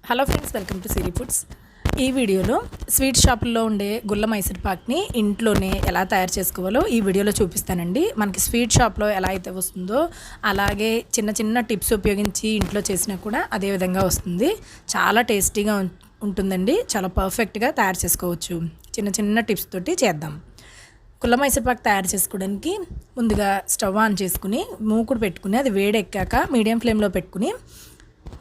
Hello friends, welcome to Siri foods. ఈ వీడియోలో sweet షాపుల్లో ఉండే గుల్ల మైసూర్ పాక్ని ఇంట్లోనే ఎలా తయారు చేసుకోవాలో ఈ వీడియోలో చూపిస్తానండి. మనకి స్వీట్ షాప్లో ఎలా అయితే వస్తుందో అలాగే చిన్న చిన్న టిప్స్ ఉపయోగించి ఇంట్లో చేసినా కూడా అదే విధంగా వస్తుంది. చాలా టేస్టీగా ఉంటుందండి. చాలా పర్ఫెక్ట్గా తయారు చేసుకోవచ్చు. చిన్న చిన్న టిప్స్ తోటి చేద్దాం. గుల్ల మైసూర్ పాక్ తయారు చేసుకోవడానికి ముందుగా స్టవ్ ఆన్ చేసుకుని మూకుడు పెట్టుకుని అది వేడెక్కాక మీడియం ఫ్లేమ్లో పెట్టుకుని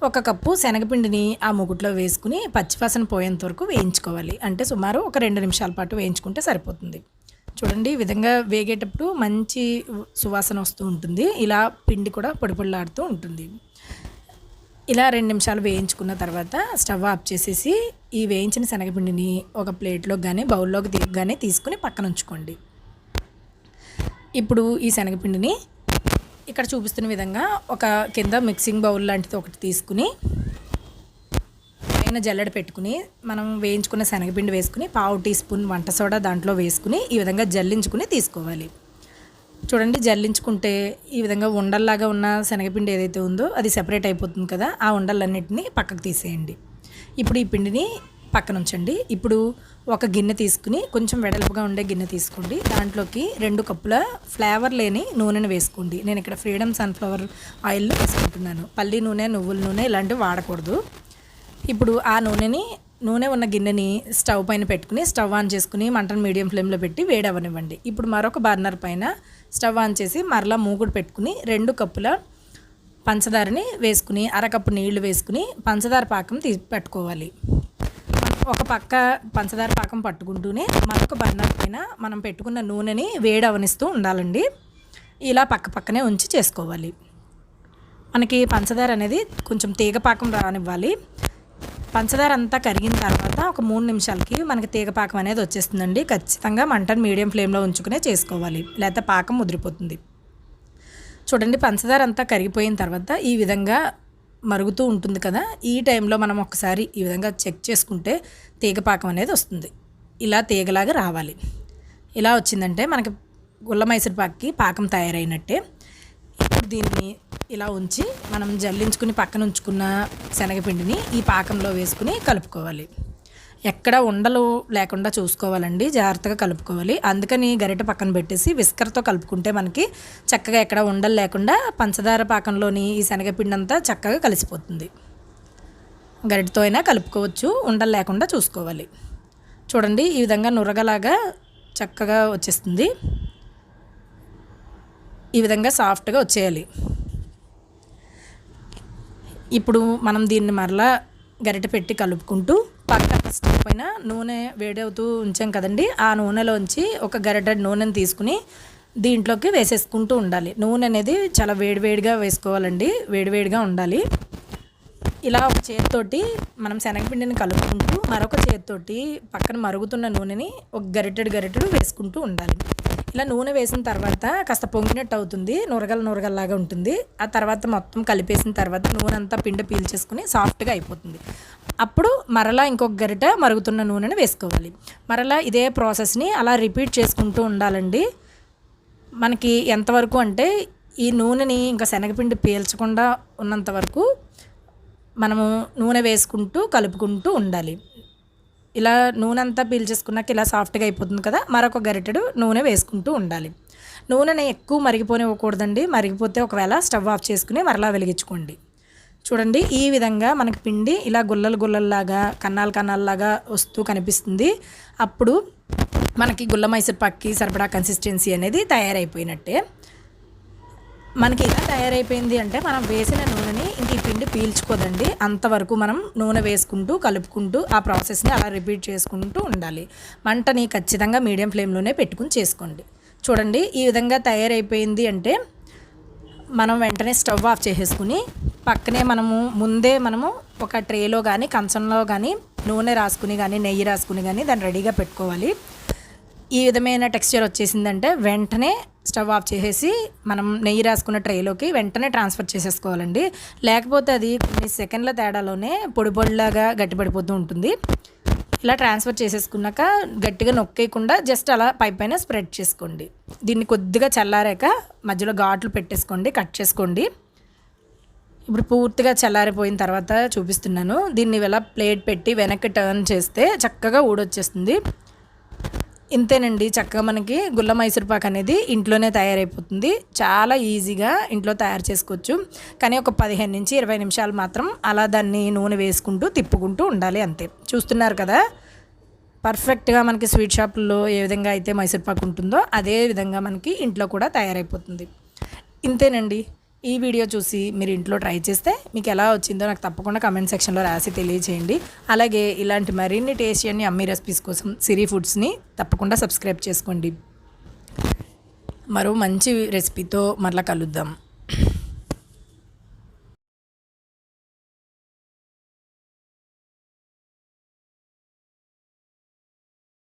1 కప్పు శనగపిండిని ఆ మూకుట్లో వేసుకుని పచ్చివాసన పోయేంత వరకు వేయించుకోవాలి. అంటే సుమారు ఒక 2 నిమిషాల పాటు వేయించుకుంటే సరిపోతుంది. చూడండి, ఈ విధంగా వేగేటప్పుడు మంచి సువాసన వస్తూ ఉంటుంది. ఇలా పిండి కూడా పొడిపొడిలాడుతూ ఉంటుంది. ఇలా 2 నిమిషాలు వేయించుకున్న తర్వాత స్టవ్ ఆఫ్ చేసేసి ఈ వేయించిన శనగపిండిని ఒక ప్లేట్లోకి కానీ బౌల్లోకి కానీ తీసుకుని పక్కన ఉంచుకోండి. ఇప్పుడు ఈ శనగపిండిని ఇక్కడ చూపిస్తున్న విధంగా ఒక కింద మిక్సింగ్ బౌల్ లాంటిది ఒకటి తీసుకుని పైన జల్లెడ పెట్టుకుని మనం వేయించుకున్న శనగపిండి వేసుకుని 1/2 టీ స్పూన్ వంట సోడా దాంట్లో వేసుకుని ఈ విధంగా జల్లించుకుని తీసుకోవాలి. చూడండి, జల్లించుకుంటే ఈ విధంగా ఉండల్లాగా ఉన్న శనగపిండి ఏదైతే ఉందో అది సెపరేట్ అయిపోతుంది కదా. ఆ ఉండలన్నిటిని పక్కకు తీసేయండి. ఇప్పుడు ఈ పిండిని పక్కన ఉంచండి. ఇప్పుడు ఒక గిన్నె తీసుకుని కొంచెం వెడల్పుగా ఉండే గిన్నె తీసుకోండి. దాంట్లోకి 2 కప్పుల ఫ్లేవర్ లేని నూనెను వేసుకోండి. నేను ఇక్కడ ఫ్రీడమ్ సన్ఫ్లవర్ ఆయిల్ వేసుకుంటున్నాను. పల్లి నూనె, నువ్వుల నూనె ఇలాంటివి వాడకూడదు. ఇప్పుడు ఆ నూనె ఉన్న గిన్నెని స్టవ్ పైన పెట్టుకుని స్టవ్ ఆన్ చేసుకుని మంటను మీడియం ఫ్లేమ్లో పెట్టి వేడవనివ్వండి. ఇప్పుడు మరొక బర్నర్ పైన స్టవ్ ఆన్ చేసి మరలా మూకుడు పెట్టుకుని 2 కప్పుల పంచదారని వేసుకుని 1/2 కప్పు నీళ్లు వేసుకుని పంచదార పాకం పెట్టుకోవాలి. ఒక పక్క పంచదార పాకం పట్టుకుంటూనే మరొక బర్నర్ పైన మనం పెట్టుకున్న నూనెని వేడవనిస్తూ ఉండాలండి. ఇలా పక్కనే ఉంచి చేసుకోవాలి. మనకి పంచదార అనేది కొంచెం తీగ పాకం రానివ్వాలి. పంచదార అంతా కరిగిన తర్వాత ఒక 3 నిమిషాలకి మనకి తీగ పాకం అనేది వచ్చేస్తుందండి. ఖచ్చితంగా మంటను మీడియం ఫ్లేమ్లో ఉంచుకునే చేసుకోవాలి, లేకపోతే పాకం ముదిరిపోతుంది. చూడండి, పంచదార అంతా కరిగిపోయిన తర్వాత ఈ విధంగా మరుగుతూ ఉంటుంది కదా. ఈ టైంలో మనం ఒకసారి ఈ విధంగా చెక్ చేసుకుంటే తీగ పాకం అనేది వస్తుంది. ఇలా తీగలాగా రావాలి. ఇలా వచ్చిందంటే మనకి గుల్ల మైసూర్ పాక్కి పాకం తయారైనట్టే. ఇప్పుడు దీన్ని ఇలా ఉంచి మనం జల్లించుకుని పక్కన ఉంచుకున్న శనగపిండిని ఈ పాకంలో వేసుకుని కలుపుకోవాలి. ఎక్కడ ఉండలు లేకుండా చూసుకోవాలండి, జాగ్రత్తగా కలుపుకోవాలి. అందుకని గరిటె పక్కన పెట్టేసి విస్కర్తో కలుపుకుంటే మనకి చక్కగా ఎక్కడ ఉండలు లేకుండా పంచదార పాకంలోని ఈ శనగపిండి అంతా చక్కగా కలిసిపోతుంది. గరిటెతో అయినా కలుపుకోవచ్చు, ఉండలు లేకుండా చూసుకోవాలి. చూడండి, ఈ విధంగా నురగలాగా చక్కగా వచ్చేస్తుంది. ఈ విధంగా సాఫ్ట్గా వచ్చేయాలి. ఇప్పుడు మనం దీన్ని మరలా గరిటె పెట్టి కలుపుకుంటూ పక్క స్టవ్ పైన నూనె వేడవుతూ ఉంచాం కదండి. ఆ నూనెలోంచి ఒక గరిటె నూనెని తీసుకుని దీంట్లోకి వేసేసుకుంటూ ఉండాలి. నూనె అనేది చాలా వేడివేడిగా వేసుకోవాలండి, వేడివేడిగా ఉండాలి. ఇలా ఒక చేతితోటి మనం శనగపిండిని కలుపుకుంటూ మరొక చేతితోటి పక్కన మరుగుతున్న నూనెని ఒక గరిటెడు వేసుకుంటూ ఉండాలి. ఇలా నూనె వేసిన తర్వాత కాస్త పొంగినట్టు అవుతుంది, నురగల్లాగా ఉంటుంది. ఆ తర్వాత మొత్తం కలిపేసిన తర్వాత నూనె అంతా పిండి పీల్చేసుకుని సాఫ్ట్గా అయిపోతుంది. అప్పుడు మరలా ఇంకొక గరిట మరుగుతున్న నూనెని వేసుకోవాలి. మరలా ఇదే ప్రాసెస్ని అలా రిపీట్ చేసుకుంటూ ఉండాలండి. మనకి ఎంతవరకు అంటే ఈ నూనెని ఇంకా శనగపిండి పీల్చకుండా ఉన్నంత వరకు మనము నూనె వేసుకుంటూ కలుపుకుంటూ ఉండాలి. ఇలా నూనె అంతా పీల్చేసుకున్నాక ఇలా సాఫ్ట్గా అయిపోతుంది కదా. మరొక గరిటెడు నూనె వేసుకుంటూ ఉండాలి. నూనెని ఎక్కువ మరిగిపోనివ్వకూడదండి. మరిగిపోతే ఒకవేళ స్టవ్ ఆఫ్ చేసుకుని మరలా వెలిగించుకోండి. చూడండి, ఈ విధంగా మనకి పిండి ఇలా గుల్లల్లాగా కన్నాల్లాగా వస్తూ కనిపిస్తుంది. అప్పుడు మనకి గుల్ల మైసూర్ పాక్కి సరిపడా కన్సిస్టెన్సీ అనేది తయారైపోయినట్టే. మనకి ఇలా తయారైపోయింది అంటే మనం వేసిన నూనెని ఇంక ఈ పిండి పీల్చుకోదండి. అంతవరకు మనం నూనె వేసుకుంటూ కలుపుకుంటూ ఆ ప్రాసెస్ని అలా రిపీట్ చేసుకుంటూ ఉండాలి. మంటని ఖచ్చితంగా మీడియం ఫ్లేమ్లోనే పెట్టుకుని చేసుకోండి. చూడండి, ఈ విధంగా తయారైపోయింది అంటే మనం వెంటనే స్టవ్ ఆఫ్ చేసేసుకుని పక్కనే ముందే మనము ఒక ట్రేలో కానీ కంచంలో కానీ నూనె రాసుకుని కానీ నెయ్యి రాసుకుని కానీ దాన్ని రెడీగా పెట్టుకోవాలి. ఈ విధమైన టెక్స్చర్ వచ్చేసిందంటే వెంటనే స్టవ్ ఆఫ్ చేసేసి మనం నెయ్యి రాసుకున్న ట్రేలోకి వెంటనే ట్రాన్స్ఫర్ చేసేసుకోవాలండి. లేకపోతే అది కొన్ని సెకండ్ల తేడాలోనే పొడిలాగా గట్టిపడిపోతూ ఉంటుంది. ఇలా ట్రాన్స్ఫర్ చేసేసుకున్నాక గట్టిగా నొక్కేయకుండా జస్ట్ అలా పైన స్ప్రెడ్ చేసుకోండి. దీన్ని కొద్దిగా చల్లారాక మధ్యలో ఘాట్లు పెట్టేసుకోండి, కట్ చేసుకోండి. ఇప్పుడు పూర్తిగా చల్లారిపోయిన తర్వాత చూపిస్తున్నాను. దీన్ని ఇలా ప్లేట్ పెట్టి వెనక్కి టర్న్ చేస్తే చక్కగా ఊడొచ్చేస్తుంది. ఇంతేనండి, చక్కగా మనకి గుల్ల మైసూర్పాక్ అనేది ఇంట్లోనే తయారైపోతుంది. చాలా ఈజీగా ఇంట్లో తయారు చేసుకోవచ్చు. కానీ ఒక 15 నుంచి 20 నిమిషాలు మాత్రం అలా దాన్ని నూనె వేసుకుంటూ తిప్పుకుంటూ ఉండాలి, అంతే. చూస్తున్నారు కదా, పర్ఫెక్ట్గా మనకి స్వీట్ షాపుల్లో ఏ విధంగా అయితే మైసూర్పాక్ ఉంటుందో అదే విధంగా మనకి ఇంట్లో కూడా తయారైపోతుంది. ఇంతేనండి. ఈ వీడియో చూసి మీరు ఇంట్లో ట్రై చేస్తే మీకు ఎలా వచ్చిందో నాకు తప్పకుండా కమెంట్ సెక్షన్లో రాసి తెలియజేయండి. అలాగే ఇలాంటి మరిన్ని టేస్టీ అని అమ్మీ రెసిపీస్ కోసం సిరి ఫుడ్స్ని తప్పకుండా సబ్స్క్రైబ్ చేసుకోండి. మరో మంచి రెసిపీతో మరలా కలుద్దాం.